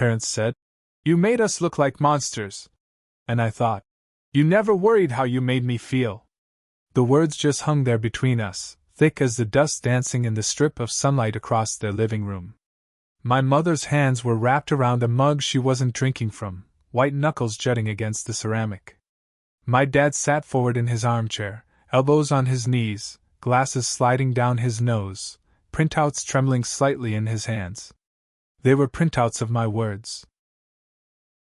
parents said. You made us look like monsters. And I thought, you never worried how you made me feel. The words just hung there between us, thick as the dust dancing in the strip of sunlight across their living room. My mother's hands were wrapped around a mug she wasn't drinking from, white knuckles jutting against the ceramic. My dad sat forward in his armchair, elbows on his knees, glasses sliding down his nose, printouts trembling slightly in his hands. They were printouts of my words.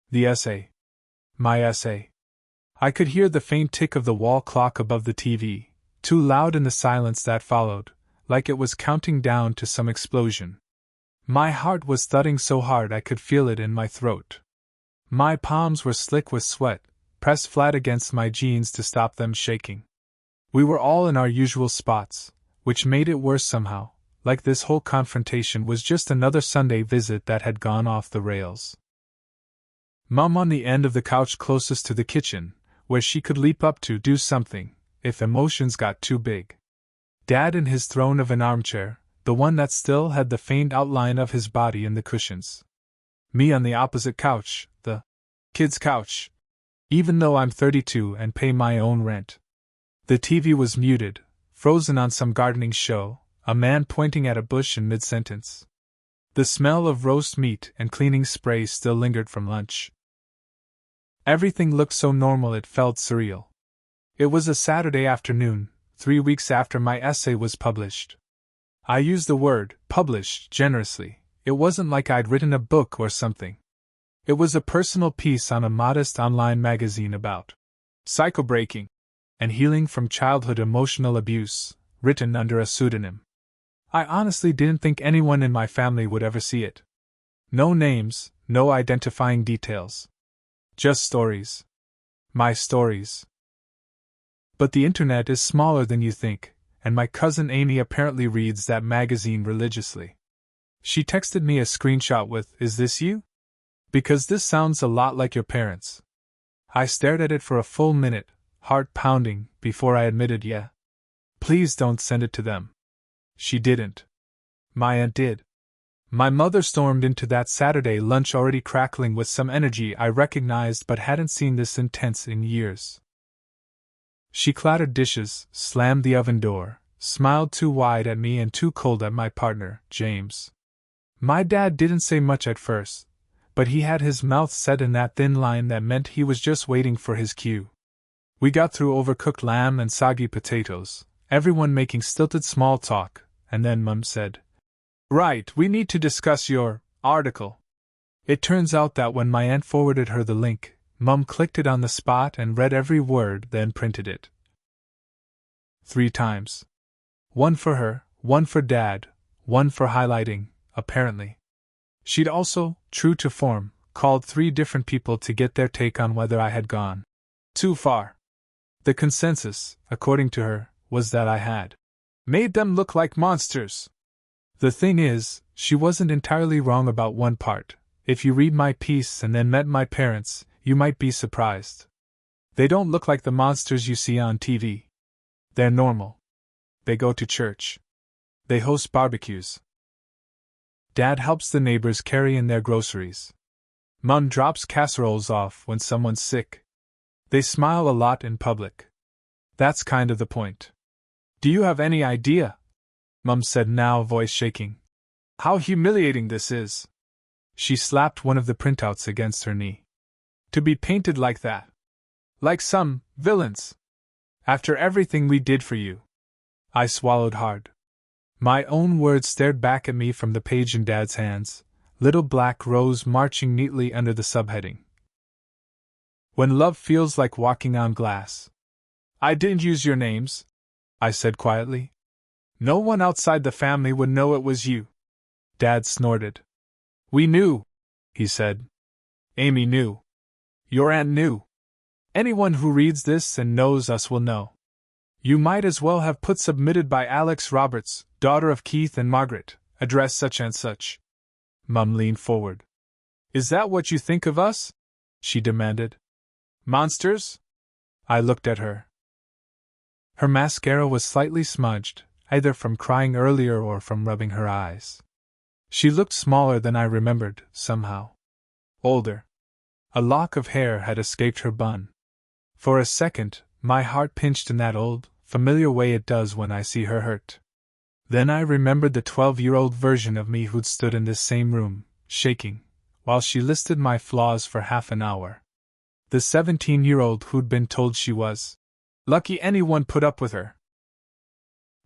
The essay. My essay. I could hear the faint tick of the wall clock above the TV, too loud in the silence that followed, like it was counting down to some explosion. My heart was thudding so hard I could feel it in my throat. My palms were slick with sweat, pressed flat against my jeans to stop them shaking. We were all in our usual spots, which made it worse somehow, like this whole confrontation was just another Sunday visit that had gone off the rails. Mum on the end of the couch closest to the kitchen, where she could leap up to do something, if emotions got too big. Dad in his throne of an armchair, the one that still had the faint outline of his body in the cushions. Me on the opposite couch, the kid's couch. Even though I'm 32 and pay my own rent. The TV was muted, frozen on some gardening show, a man pointing at a bush in mid-sentence. The smell of roast meat and cleaning spray still lingered from lunch. Everything looked so normal it felt surreal. It was a Saturday afternoon, 3 weeks after my essay was published. I use the word published generously. It wasn't like I'd written a book or something. It was a personal piece on a modest online magazine about psychobreaking and healing from childhood emotional abuse, written under a pseudonym. I honestly didn't think anyone in my family would ever see it. No names, no identifying details. Just stories. My stories. But the internet is smaller than you think, and my cousin Amy apparently reads that magazine religiously. She texted me a screenshot with, "Is this you? Because this sounds a lot like your parents." I stared at it for a full minute, heart pounding, before I admitted, "Yeah. Please don't send it to them." She didn't. My aunt did. My mother stormed into that Saturday lunch already crackling with some energy I recognized but hadn't seen this intense in years. She clattered dishes, slammed the oven door, smiled too wide at me and too cold at my partner, James. My dad didn't say much at first, but he had his mouth set in that thin line that meant he was just waiting for his cue. We got through overcooked lamb and soggy potatoes, everyone making stilted small talk, and then Mum said, "Right, we need to discuss your article." It turns out that when my aunt forwarded her the link, Mum clicked it on the spot and read every word, then printed it. 3 times. One for her, one for Dad, one for highlighting, apparently. She'd also, true to form, called 3 different people to get their take on whether I had gone too far. The consensus, according to her, was that I had made them look like monsters. The thing is, she wasn't entirely wrong about one part. If you read my piece and then met my parents, you might be surprised. They don't look like the monsters you see on TV. They're normal. They go to church. They host barbecues. Dad helps the neighbors carry in their groceries. Mum drops casseroles off when someone's sick. They smile a lot in public. That's kind of the point. "Do you have any idea?" Mum said, now voice shaking. "How humiliating this is." She slapped one of the printouts against her knee. "To be painted like that. Like some villains. After everything we did for you." I swallowed hard. My own words stared back at me from the page in Dad's hands, little black rows marching neatly under the subheading. "When love feels like walking on glass." "I didn't use your names," I said quietly. "No one outside the family would know it was you." Dad snorted. "We knew," he said. "Amy knew. Your aunt knew. Anyone who reads this and knows us will know. You might as well have put submitted by Alex Roberts, daughter of Keith and Margaret, address such and such." Mum leaned forward. "Is that what you think of us?" she demanded. "Monsters?" I looked at her. Her mascara was slightly smudged, either from crying earlier or from rubbing her eyes. She looked smaller than I remembered, somehow. older. A lock of hair had escaped her bun. For a second, my heart pinched in that old, familiar way it does when I see her hurt. Then I remembered the 12-year-old version of me who'd stood in this same room, shaking, while she listed my flaws for half an hour. The 17-year-old who'd been told she was lucky anyone put up with her.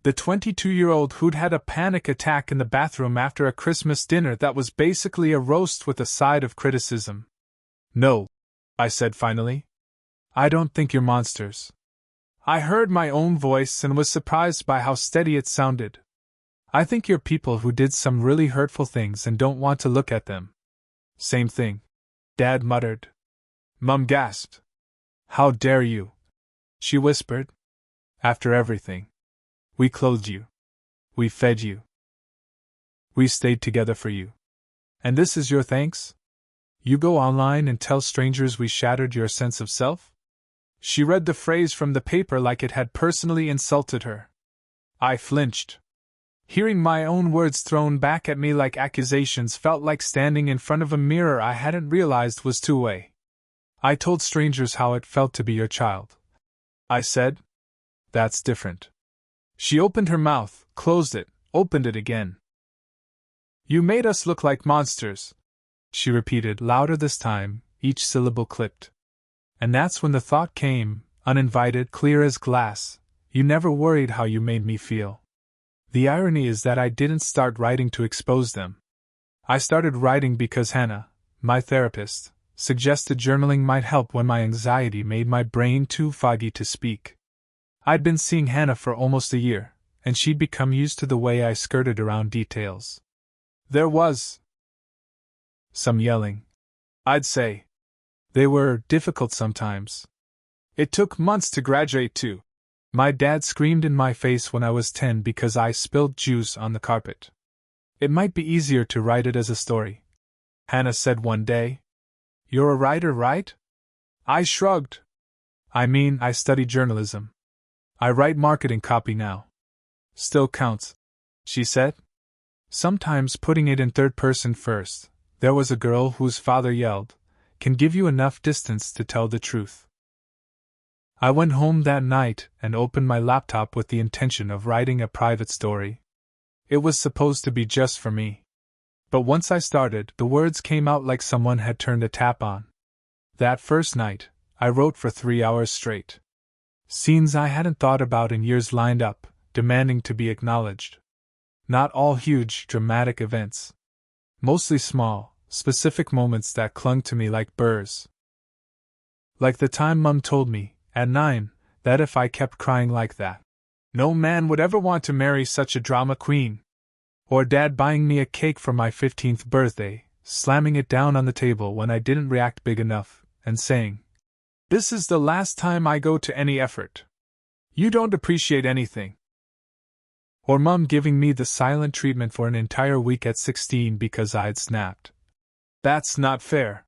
The 22-year-old who'd had a panic attack in the bathroom after a Christmas dinner that was basically a roast with a side of criticism. "No," I said finally. "I don't think you're monsters." I heard my own voice and was surprised by how steady it sounded. "I think you're people who did some really hurtful things and don't want to look at them." "Same thing," Dad muttered. Mum gasped. "How dare you?" she whispered. "After everything. We clothed you. We fed you. We stayed together for you. And this is your thanks? You go online and tell strangers we shattered your sense of self?" She read the phrase from the paper like it had personally insulted her. I flinched. Hearing my own words thrown back at me like accusations felt like standing in front of a mirror I hadn't realized was two-way. "I told strangers how it felt to be your child," I said. "That's different." She opened her mouth, closed it, opened it again. "You made us look like monsters," she repeated, louder this time, each syllable clipped. And that's when the thought came, uninvited, clear as glass. "You never worried how you made me feel." The irony is that I didn't start writing to expose them. I started writing because Hannah, my therapist, suggested journaling might help when my anxiety made my brain too foggy to speak. I'd been seeing Hannah for almost a year, and she'd become used to the way I skirted around details. There was some yelling, I'd say. They were difficult sometimes. It took months to graduate too. My dad screamed in my face when I was 10 because I spilled juice on the carpet. "It might be easier to write it as a story," Hannah said one day. "You're a writer, right?" I shrugged. "I mean, I study journalism. I write marketing copy now." "Still counts," she said. "Sometimes putting it in third person first, there was a girl whose father yelled, can give you enough distance to tell the truth." I went home that night and opened my laptop with the intention of writing a private story. It was supposed to be just for me. But once I started, the words came out like someone had turned a tap on. That first night, I wrote for 3 hours straight. Scenes I hadn't thought about in years lined up, demanding to be acknowledged. Not all huge, dramatic events. Mostly small, specific moments that clung to me like burrs. Like the time Mum told me, at 9, that if I kept crying like that, no man would ever want to marry such a drama queen. Or Dad buying me a cake for my 15th birthday, slamming it down on the table when I didn't react big enough, and saying, "This is the last time I go to any effort. You don't appreciate anything." Or Mum giving me the silent treatment for an entire week at 16 because I'd snapped. "That's not fair,"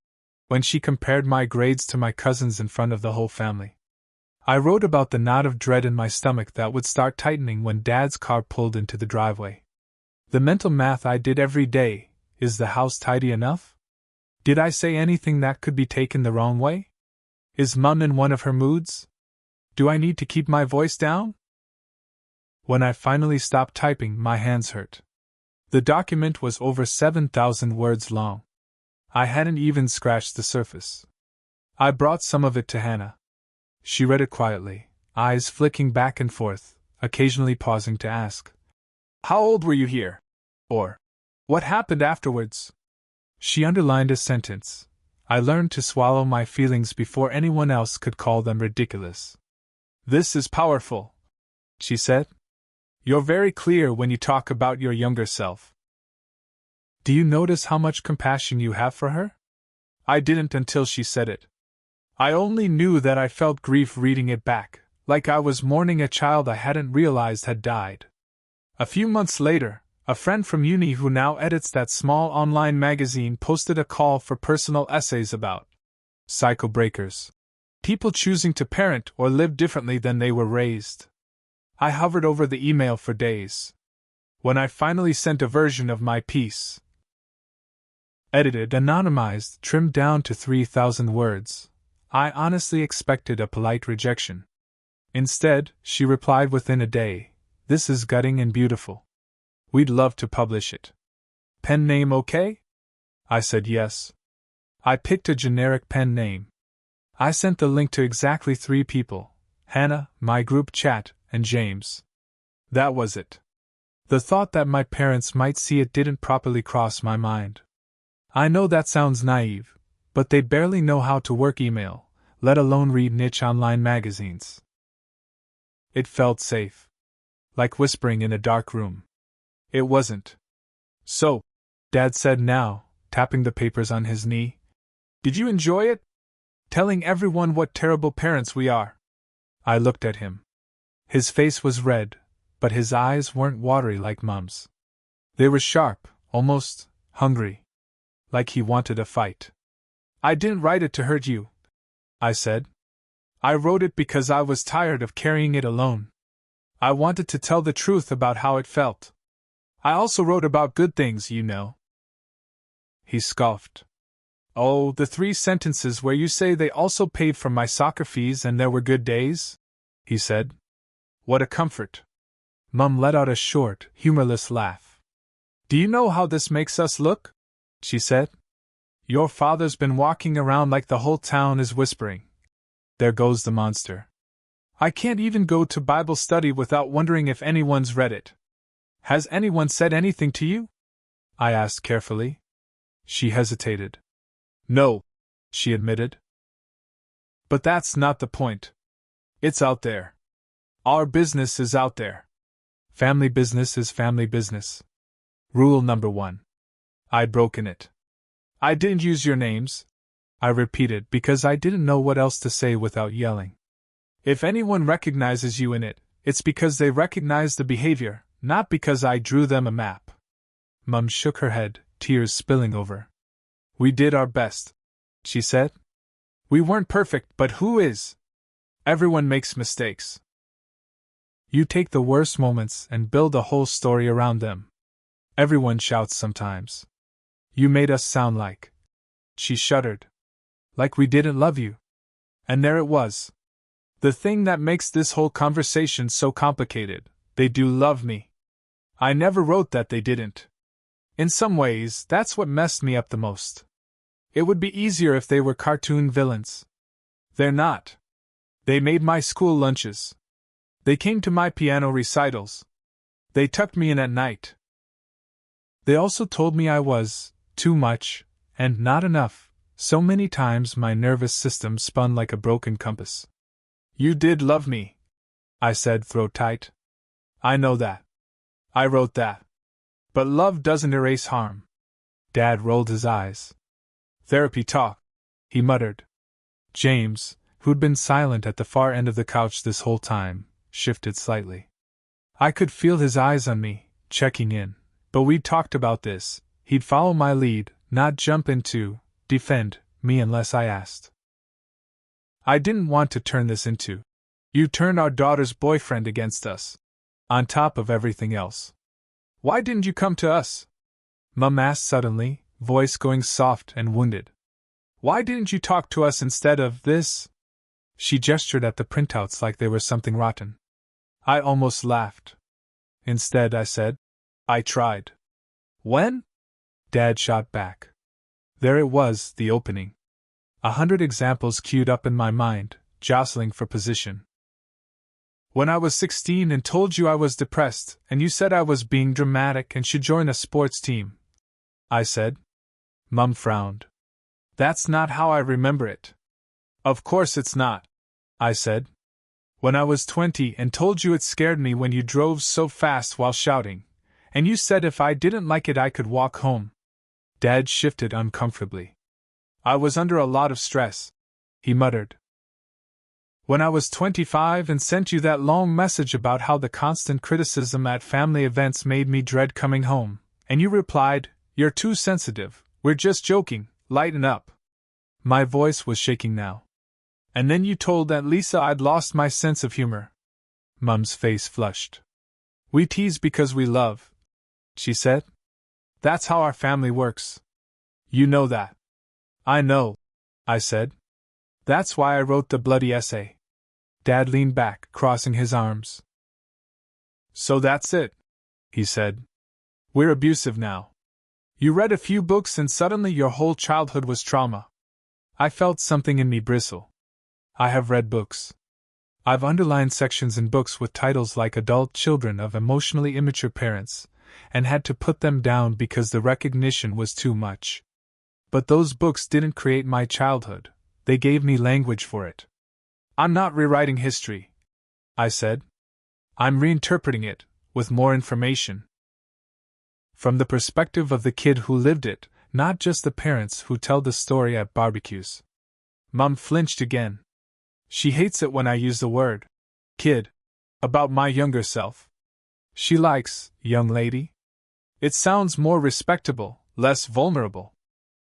when she compared my grades to my cousins in front of the whole family. I wrote about the knot of dread in my stomach that would start tightening when Dad's car pulled into the driveway. The mental math I did every day: is the house tidy enough? Did I say anything that could be taken the wrong way? Is Mum in one of her moods? Do I need to keep my voice down? When I finally stopped typing, my hands hurt. The document was over 7,000 words long. I hadn't even scratched the surface. I brought some of it to Hannah. She read it quietly, eyes flicking back and forth, occasionally pausing to ask, "How old were you here?" Or, "What happened afterwards?" She underlined a sentence. I learned to swallow my feelings before anyone else could call them ridiculous. "This is powerful," she said. "You're very clear when you talk about your younger self." "Do you notice how much compassion you have for her?" I didn't until she said it. I only knew that I felt grief reading it back, like I was mourning a child I hadn't realized had died. A few months later, a friend from uni who now edits that small online magazine posted a call for personal essays about cycle breakers, people choosing to parent or live differently than they were raised. I hovered over the email for days. When I finally sent a version of my piece, Edited, anonymized, trimmed down to 3,000 words. I honestly expected a polite rejection. Instead, she replied within a day, "This is gutting and beautiful. We'd love to publish it. Pen name okay?" I said yes. I picked a generic pen name. I sent the link to exactly 3 people: Hannah, my group chat, and James. That was it. The thought that my parents might see it didn't properly cross my mind. I know that sounds naive, but they barely know how to work email, let alone read niche online magazines. It felt safe. Like whispering in a dark room. It wasn't. "So," Dad said now, tapping the papers on his knee, "did you enjoy it? Telling everyone what terrible parents we are?" I looked at him. His face was red, but his eyes weren't watery like Mum's. They were sharp, almost hungry. Like he wanted a fight. "I didn't write it to hurt you," I said. "I wrote it because I was tired of carrying it alone. I wanted to tell the truth about how it felt. I also wrote about good things, you know." He scoffed. "Oh, the 3 sentences where you say they also paid for my soccer fees and there were good days?" he said. "What a comfort." Mum let out a short, humorless laugh. "Do you know how this makes us look?" she said. "Your father's been walking around like the whole town is whispering, 'There goes the monster.' I can't even go to Bible study without wondering if anyone's read it. Has anyone said anything to you?" I asked carefully. She hesitated. "No," she admitted. "But that's not the point. It's out there. Our business is out there. Family business is family business. Rule number 1. I'd broken it. I didn't use your names," I repeated because I didn't know what else to say without yelling. "If anyone recognizes you in it, it's because they recognize the behavior, not because I drew them a map." Mum shook her head, tears spilling over. "We did our best," she said. "We weren't perfect, but who is? Everyone makes mistakes. You take the worst moments and build a whole story around them. Everyone shouts sometimes. You made us sound like..." She shuddered. "Like we didn't love you." And there it was. The thing that makes this whole conversation so complicated: they do love me. I never wrote that they didn't. In some ways, that's what messed me up the most. It would be easier if they were cartoon villains. They're not. They made my school lunches. They came to my piano recitals. They tucked me in at night. They also told me I was too much and not enough. So many times my nervous system spun like a broken compass. "You did love me," I said, throat tight. "I know that. I wrote that. But love doesn't erase harm." Dad rolled his eyes. "Therapy talk," he muttered. James, who'd been silent at the far end of the couch this whole time, shifted slightly. I could feel his eyes on me, checking in. But we'd talked about this. He'd follow my lead, not jump in to defend me unless I asked. I didn't want to turn this into, "You turned our daughter's boyfriend against us," on top of everything else. "Why didn't you come to us?" Mum asked suddenly, voice going soft and wounded. "Why didn't you talk to us instead of this?" She gestured at the printouts like they were something rotten. I almost laughed. "Instead," I said, "I tried." "When?" Dad shot back. There it was, the opening. 100 examples queued up in my mind, jostling for position. "When I was 16 and told you I was depressed, and you said I was being dramatic and should join a sports team," I said. Mum frowned. "That's not how I remember it." "Of course it's not," I said. "When I was 20 and told you it scared me when you drove so fast while shouting, and you said if I didn't like it I could walk home." Dad shifted uncomfortably. "I was under a lot of stress," he muttered. "When I was 25 and sent you that long message about how the constant criticism at family events made me dread coming home, and you replied, 'You're too sensitive, we're just joking, lighten up.'" My voice was shaking now. "And then you told Aunt Lisa I'd lost my sense of humor." Mum's face flushed. "We tease because we love," she said. "That's how our family works. You know that. I know, I said. That's why I wrote the bloody essay. Dad leaned back, crossing his arms. So that's it, he said. We're abusive now. You read a few books and suddenly your whole childhood was trauma. I felt something in me bristle. I have read books. I've underlined sections in books with titles like Adult Children of Emotionally Immature Parents, and had to put them down because the recognition was too much. But those books didn't create my childhood, they gave me language for it. I'm not rewriting history, I said. I'm reinterpreting it, with more information. From the perspective of the kid who lived it, not just the parents who tell the story at barbecues. Mom flinched again. She hates it when I use the word kid about my younger self. She likes young lady. It sounds more respectable, less vulnerable.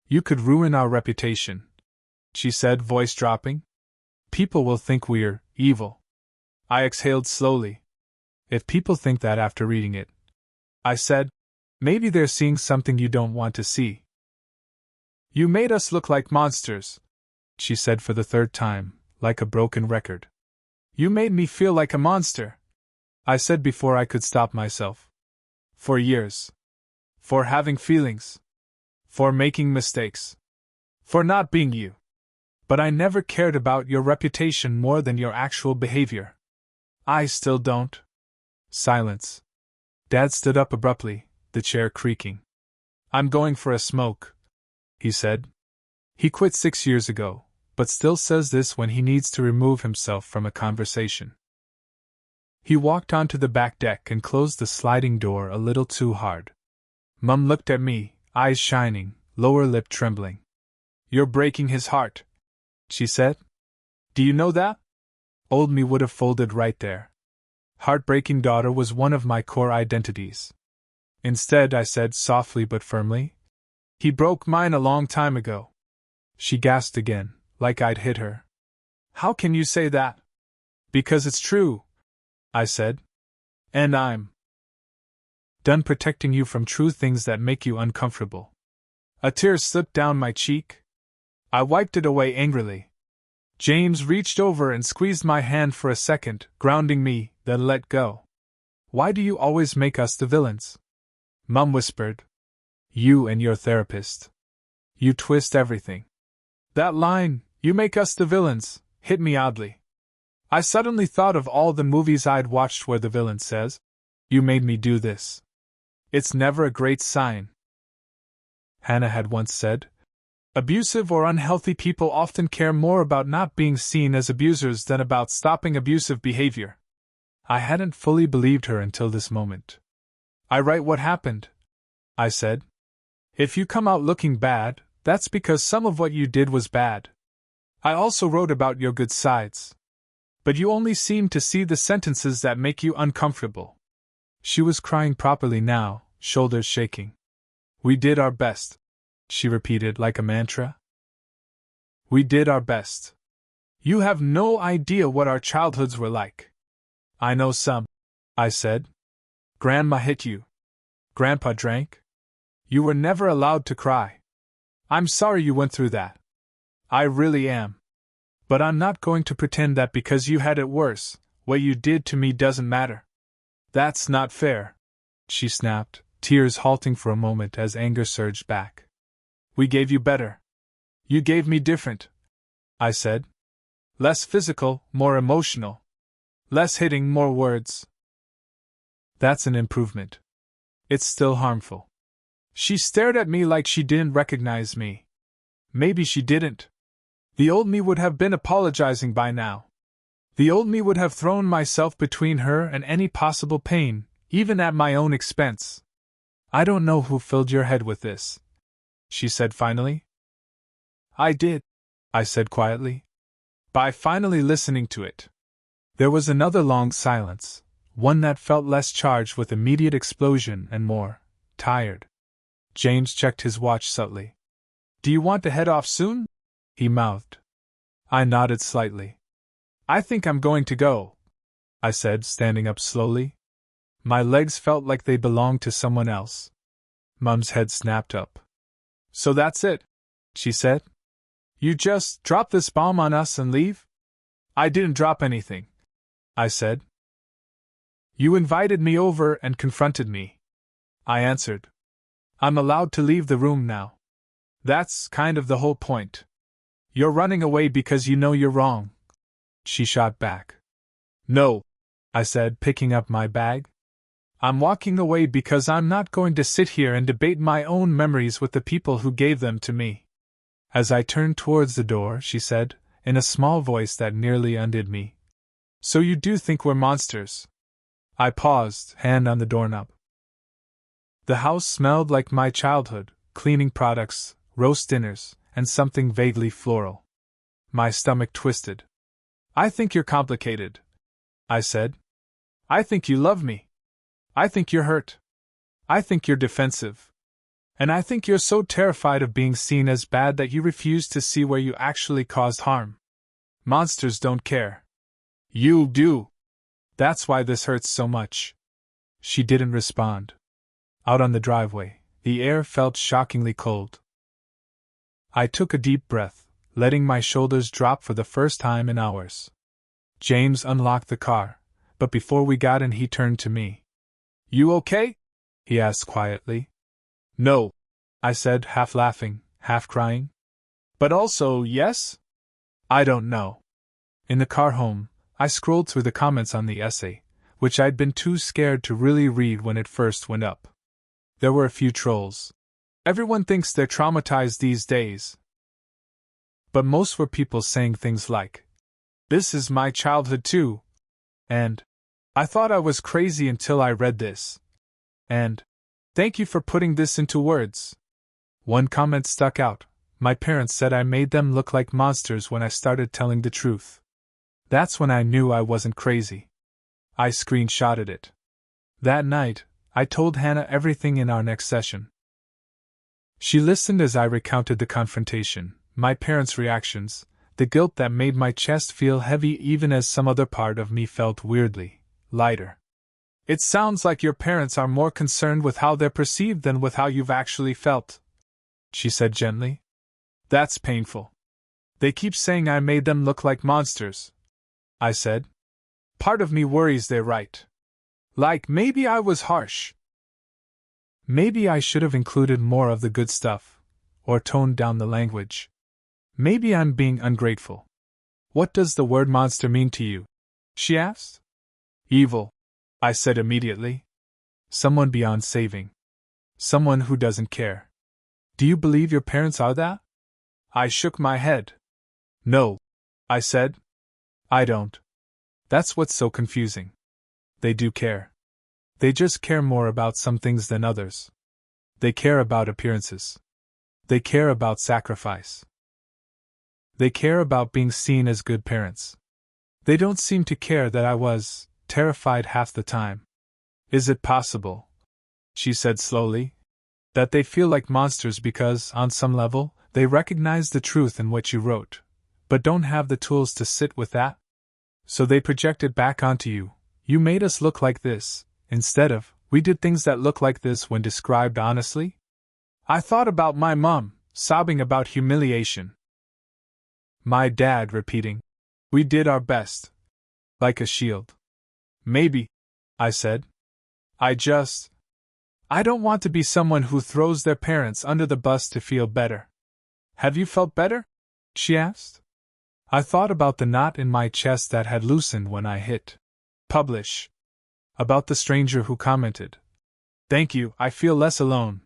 You could ruin our reputation, she said, voice dropping. People will think we're evil. I exhaled slowly. If people think that after reading it, I said, maybe they're seeing something you don't want to see. You made us look like monsters, she said for the third time, like a broken record. You made me feel like a monster, I said before I could stop myself. For years. For having feelings. For making mistakes. For not being you. But I never cared about your reputation more than your actual behavior. I still don't. Silence. Dad stood up abruptly, the chair creaking. I'm going for a smoke, he said. He quit 6 years ago, but still says this when he needs to remove himself from a conversation. He walked onto the back deck and closed the sliding door a little too hard. Mum looked at me, eyes shining, lower lip trembling. You're breaking his heart, she said. Do you know that? Old me would have folded right there. Heartbreaking daughter was one of my core identities. Instead, I said softly but firmly, he broke mine a long time ago. She gasped again, like I'd hit her. How can you say that? Because it's true, I said. And I'm done protecting you from true things that make you uncomfortable. A tear slipped down my cheek. I wiped it away angrily. James reached over and squeezed my hand for a second, grounding me, then let go. Why do you always make us the villains? Mum whispered. You and your therapist. You twist everything. That line, you make us the villains, hit me oddly. I suddenly thought of all the movies I'd watched where the villain says, you made me do this. It's never a great sign. Hannah had once said, abusive or unhealthy people often care more about not being seen as abusers than about stopping abusive behavior. I hadn't fully believed her until this moment. I write what happened, I said. If you come out looking bad, that's because some of what you did was bad. I also wrote about your good sides. But you only seem to see the sentences that make you uncomfortable. She was crying properly now, shoulders shaking. We did our best, she repeated like a mantra. We did our best. You have no idea what our childhoods were like. I know some, I said. Grandma hit you. Grandpa drank. You were never allowed to cry. I'm sorry you went through that. I really am. But I'm not going to pretend that because you had it worse, what you did to me doesn't matter. That's not fair, she snapped, tears halting for a moment as anger surged back. We gave you better. You gave me different, I said. Less physical, more emotional. Less hitting, more words. That's an improvement. It's still harmful. She stared at me like she didn't recognize me. Maybe she didn't. The old me would have been apologizing by now. The old me would have thrown myself between her and any possible pain, even at my own expense. I don't know who filled your head with this, she said finally. I did, I said quietly. By finally listening to it. There was another long silence, one that felt less charged with immediate explosion and more tired. James checked his watch subtly. Do you want to head off soon? He mouthed. I nodded slightly. I think I'm going to go, I said, standing up slowly. My legs felt like they belonged to someone else. Mum's head snapped up. So that's it, she said. You just drop this bomb on us and leave? I didn't drop anything, I said. You invited me over and confronted me, I answered. I'm allowed to leave the room now. That's kind of the whole point. You're running away because you know you're wrong, she shot back. No, I said, picking up my bag. I'm walking away because I'm not going to sit here and debate my own memories with the people who gave them to me. As I turned towards the door, she said, in a small voice that nearly undid me. So you do think we're monsters? I paused, hand on the doorknob. The house smelled like my childhood, cleaning products, roast dinners, and something vaguely floral. My stomach twisted. I think you're complicated, I said. I think you love me. I think you're hurt. I think you're defensive. And I think you're so terrified of being seen as bad that you refuse to see where you actually caused harm. Monsters don't care. You do. That's why this hurts so much. She didn't respond. Out on the driveway, the air felt shockingly cold. I took a deep breath, letting my shoulders drop for the first time in hours. James unlocked the car, but before we got in he turned to me. You okay? He asked quietly. No, I said, half laughing, half crying. But also, yes? I don't know. In the car home, I scrolled through the comments on the essay, which I'd been too scared to really read when it first went up. There were a few trolls. Everyone thinks they're traumatized these days. But most were people saying things like, "This is my childhood too," and "I thought I was crazy until I read this," and "Thank you for putting this into words." One comment stuck out. My parents said I made them look like monsters when I started telling the truth. That's when I knew I wasn't crazy. I screenshotted it. That night, I told Hannah everything in our next session. She listened as I recounted the confrontation, my parents' reactions, the guilt that made my chest feel heavy even as some other part of me felt weirdly lighter. It sounds like your parents are more concerned with how they're perceived than with how you've actually felt, she said gently. That's painful. They keep saying I made them look like monsters, I said. Part of me worries they're right. Like, maybe I was harsh. Maybe I should have included more of the good stuff, or toned down the language. Maybe I'm being ungrateful. What does the word monster mean to you? She asked. Evil, I said immediately. Someone beyond saving. Someone who doesn't care. Do you believe your parents are that? I shook my head. No, I said. I don't. That's what's so confusing. They do care. They just care more about some things than others. They care about appearances. They care about sacrifice. They care about being seen as good parents. They don't seem to care that I was terrified half the time. Is it possible, she said slowly, that they feel like monsters because, on some level, they recognize the truth in what you wrote, but don't have the tools to sit with that? So they project it back onto you. You made us look like this, instead of, we did things that look like this when described honestly? I thought about my mom, sobbing about humiliation. My dad repeating, we did our best. Like a shield. Maybe, I said. I don't want to be someone who throws their parents under the bus to feel better. Have you felt better? She asked. I thought about the knot in my chest that had loosened when I hit publish. About the stranger who commented, "Thank you, I feel less alone."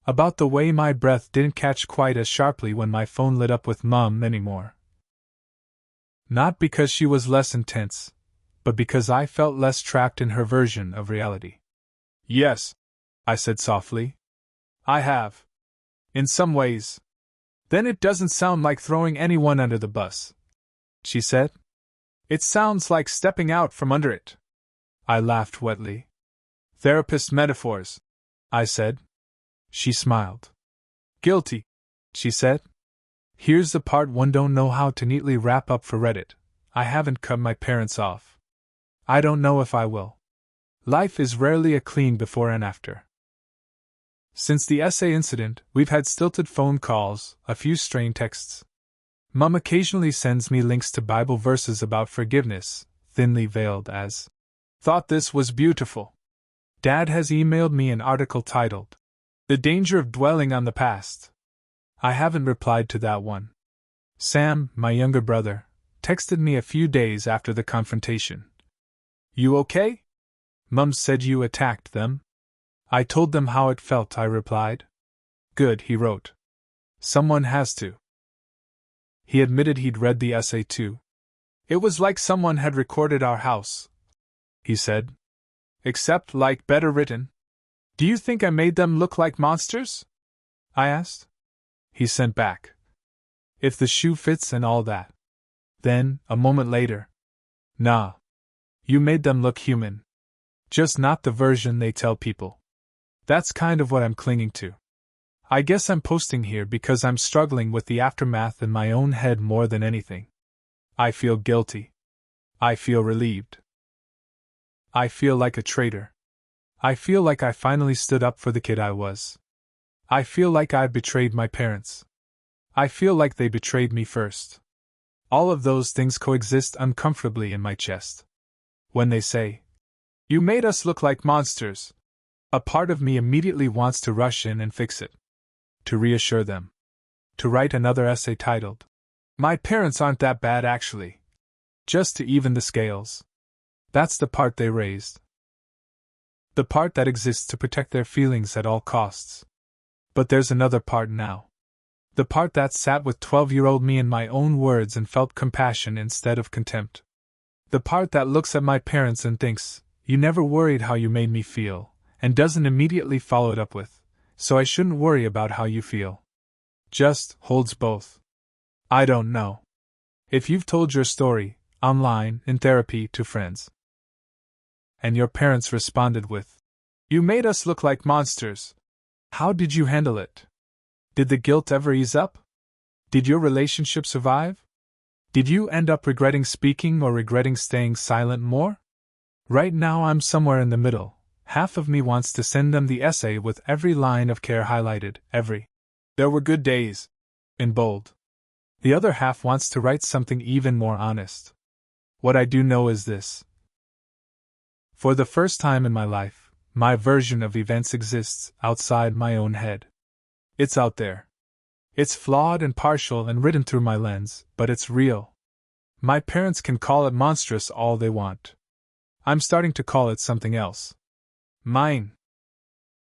About the way my breath didn't catch quite as sharply when my phone lit up with Mom anymore. Not because she was less intense, but because I felt less trapped in her version of reality. Yes, I said softly. I have. In some ways. Then it doesn't sound like throwing anyone under the bus, she said. It sounds like stepping out from under it. I laughed wetly. Therapist metaphors, I said. She smiled. Guilty, she said. Here's the part one don't know how to neatly wrap up for Reddit. I haven't cut my parents off. I don't know if I will. Life is rarely a clean before and after. Since the essay incident, we've had stilted phone calls, a few strained texts. Mum occasionally sends me links to Bible verses about forgiveness, thinly veiled as, "Thought this was beautiful." Dad has emailed me an article titled, "The Danger of Dwelling on the Past." I haven't replied to that one. Sam, my younger brother, texted me a few days after the confrontation. "You okay? Mum said you attacked them." I told them how it felt, I replied. "Good," he wrote. "Someone has to." He admitted he'd read the essay too. "It was like someone had recorded our house," he said. "Except, like, better written." "Do you think I made them look like monsters?" I asked. He sent back, "If the shoe fits and all that." Then, a moment later, "Nah. You made them look human. Just not the version they tell people." That's kind of what I'm clinging to. I guess I'm posting here because I'm struggling with the aftermath in my own head more than anything. I feel guilty. I feel relieved. I feel like a traitor. I feel like I finally stood up for the kid I was. I feel like I've betrayed my parents. I feel like they betrayed me first. All of those things coexist uncomfortably in my chest. When they say, "You made us look like monsters," a part of me immediately wants to rush in and fix it. To reassure them. To write another essay titled, "My Parents Aren't That Bad Actually." Just to even the scales. That's the part they raised. The part that exists to protect their feelings at all costs. But there's another part now. The part that sat with 12-year-old me in my own words and felt compassion instead of contempt. The part that looks at my parents and thinks, "You never worried how you made me feel," and doesn't immediately follow it up with, "So I shouldn't worry about how you feel." Just holds both. I don't know. If you've told your story, online, in therapy, to friends, and your parents responded with, "You made us look like monsters," how did you handle it? Did the guilt ever ease up? Did your relationship survive? Did you end up regretting speaking or regretting staying silent more? Right now I'm somewhere in the middle. Half of me wants to send them the essay with every line of care highlighted, every "There were good days" in bold. The other half wants to write something even more honest. What I do know is this. For the first time in my life, my version of events exists outside my own head. It's out there. It's flawed and partial and written through my lens, but it's real. My parents can call it monstrous all they want. I'm starting to call it something else. Mine.